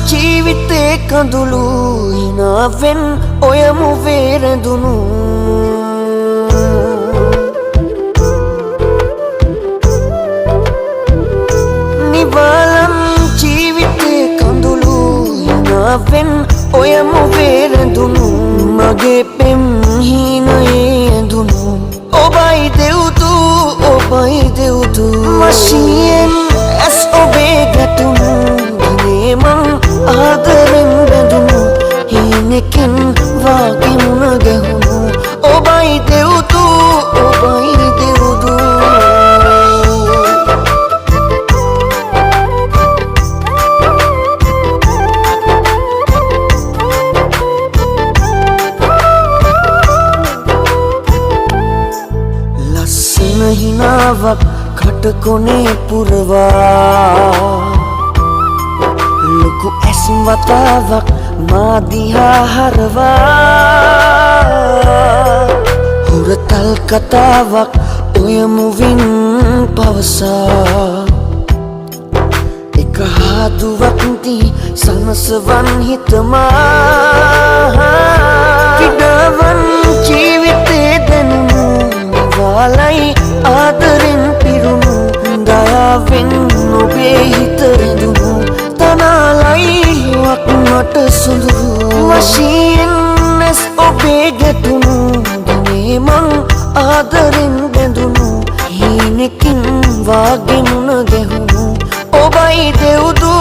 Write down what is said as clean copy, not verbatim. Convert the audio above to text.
ජීවිතේ කඳුළු හිනාවෙන් ඔය මුවේ රැඳුණු නිවාලම් ජීවිතේ කඳුළු හිනාවෙන් ඔය මුවේ රැඳුණු මගේ පෙම් හීනයේ ඇඳුණු ඔබයි දෙව්දු වශයෙන් ඇස් ඔබේ ගැටුණු දිනේ මං ආදරෙන් බැඳුණු හීනෙකින් වාගේ මුණ ගැහුණු ඔබයි දෙව්දු ලස්සන හිනාවක් කටකොනේ පුරවා ලොකු ඇසුම් වතාවක් මා දිහා හරවා හුරතල් කතාවක් ඔය මුවින් පවසා එක හාදුවක් දී සනසවන් හිතමා විඩාවන් ජීවිතේ දැනුණු නිවාලයි ආදරෙන් පිරුණු දයාවෙන් ඔබේ හිත රැඳුණු තනාලයිවක් මට සොඳුරු වශයෙන් ඇස් ඔබේ ගැටුණු දිනේ මං ආදරෙන් බැඳුණු හීනෙකින් වාගේ මුණ ගැහුණු ඔබයි දෙව්දු